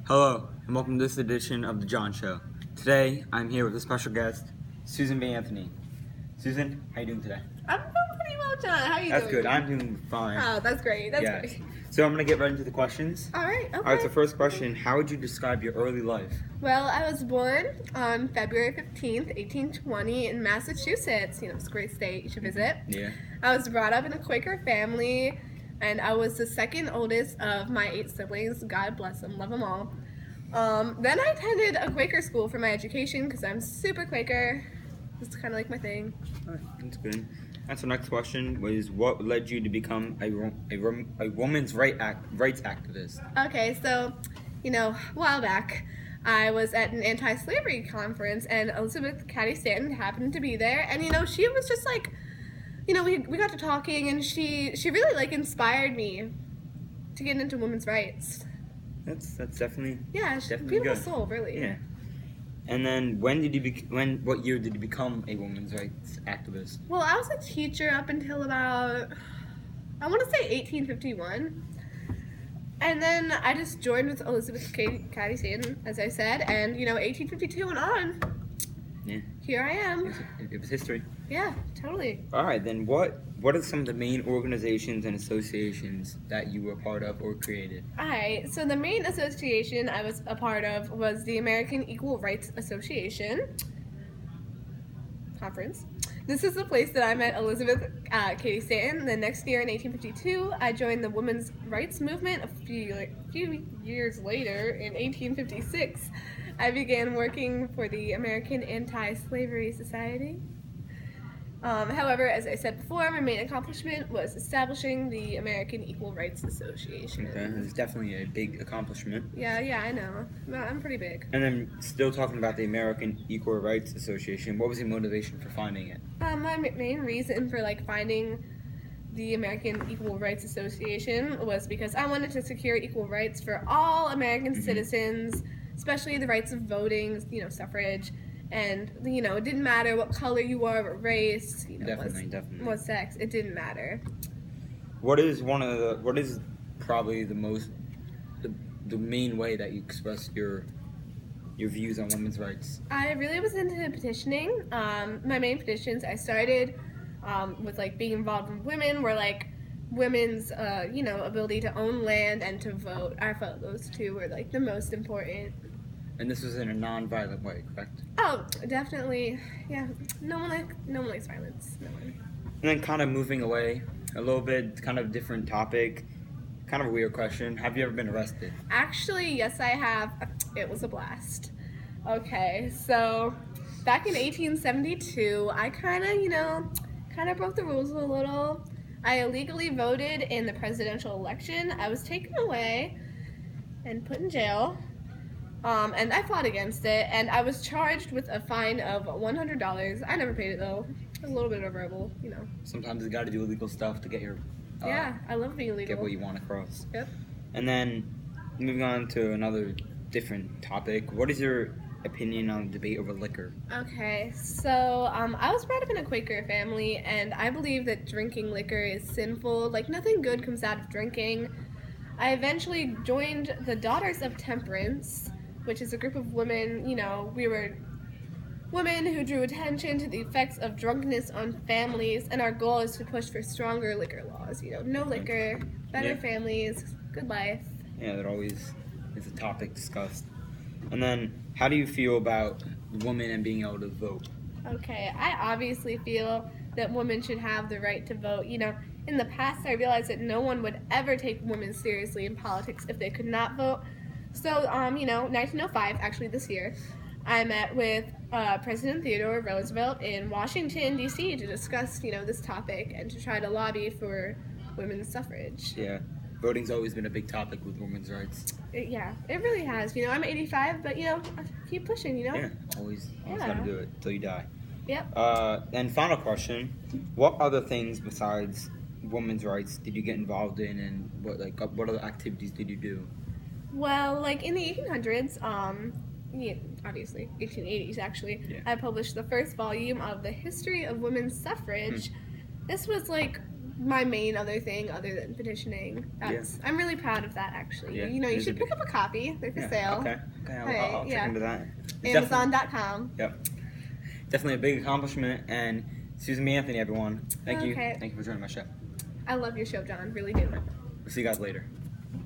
Hello, and welcome to this edition of The John Show. Today, I'm here with a special guest, Susan B. Anthony. Susan, how you doing today? I'm doing pretty well, John. How are you doing? That's good. I'm doing fine. Oh, that's great. That's Yes. great. So I'm going to get right into the questions. All right. Okay. All right, so first question, how would you describe your early life? Well, I was born on February 15th, 1820 in Massachusetts. It's a great state. You should visit. Yeah. I was brought up in a Quaker family, and I was the second oldest of my 8 siblings. God bless them. Love them all. Then I attended a Quaker school for my education because I'm super Quaker. It's kind of like my thing. All right, that's good. And so next question was, what led you to become a woman's rights activist? Okay, so, a while back, I was at an anti-slavery conference, and Elizabeth Cady Stanton happened to be there, and, she was just like, we got to talking, and she really, inspired me to get into women's rights. That's definitely Yeah, she's a definitely beautiful good. soul, really. Yeah. And then what year did you become a women's rights activist? Well, I was a teacher up until about, I want to say 1851. And then I just joined with Elizabeth Cady Stanton, as I said, and 1852 and on. Yeah. Here I am. It was history. Yeah, totally. All right, then what are some of the main organizations and associations that you were part of or created? Alright, so the main association I was a part of was the American Equal Rights Association conference. This is the place that I met Elizabeth Cady Stanton. The next year in 1852, I joined the women's rights movement. A few years later, in 1856, I began working for the American Anti-Slavery Society. However, as I said before, my main accomplishment was establishing the American Equal Rights Association. Okay, it's definitely a big accomplishment. Yeah, I know. I'm pretty big. And then still talking about the American Equal Rights Association, what was your motivation for finding it? My main reason for finding the American Equal Rights Association was because I wanted to secure equal rights for all American citizens, especially the rights of voting, suffrage. And, it didn't matter what color you are, what race, Definitely. what sex, it didn't matter. What is probably the main way that you express your views on women's rights? I really was into petitioning. My main petitions I started with being involved with women were women's ability to own land and to vote. I felt those two were the most important. And this was in a non-violent way, correct? Oh, definitely. Yeah. No one likes violence. No one. And then kind of moving away a little bit, kind of different topic, kind of a weird question. Have you ever been arrested? Actually, yes, I have. It was a blast. Okay, so back in 1872, I kind of broke the rules a little. I illegally voted in the presidential election. I was taken away and put in jail. And I fought against it, and I was charged with a fine of $100. I never paid it, though. A little bit of a rebel, Sometimes you got to do illegal stuff to get your yeah, I love being illegal. get what you want across. Yep. And then moving on to another different topic, what is your opinion on the debate over liquor? Okay, so I was brought up in a Quaker family, and I believe that drinking liquor is sinful. Nothing good comes out of drinking. I eventually joined the Daughters of Temperance, which is a group of women, we were women who drew attention to the effects of drunkenness on families, and our goal is to push for stronger liquor laws, no liquor, better families, good life. Yeah, that always is a topic discussed. And then, how do you feel about women and being able to vote? Okay, I obviously feel that women should have the right to vote. In the past, I realized that no one would ever take women seriously in politics if they could not vote. So, 1905, actually this year, I met with President Theodore Roosevelt in Washington, D.C. to discuss, this topic and to try to lobby for women's suffrage. Yeah, voting's always been a big topic with women's rights. It really has. I'm 85, but, keep pushing, Yeah, always got to do it till you die. Yep. And final question, what other things besides women's rights did you get involved in, and what other activities did you do? Well, in the 1800s, obviously, 1880s actually, I published the first volume of the History of Women's Suffrage. This was my main other thing other than petitioning. I'm really proud of that, actually. Yeah, You should pick up a copy. They're for sale. Okay, I'll check into that. Amazon.com. Yep. Definitely a big accomplishment. And Susan B. Anthony, everyone. Thank you. Okay. Thank you for joining my show. I love your show, John. Really do. We'll see you guys later.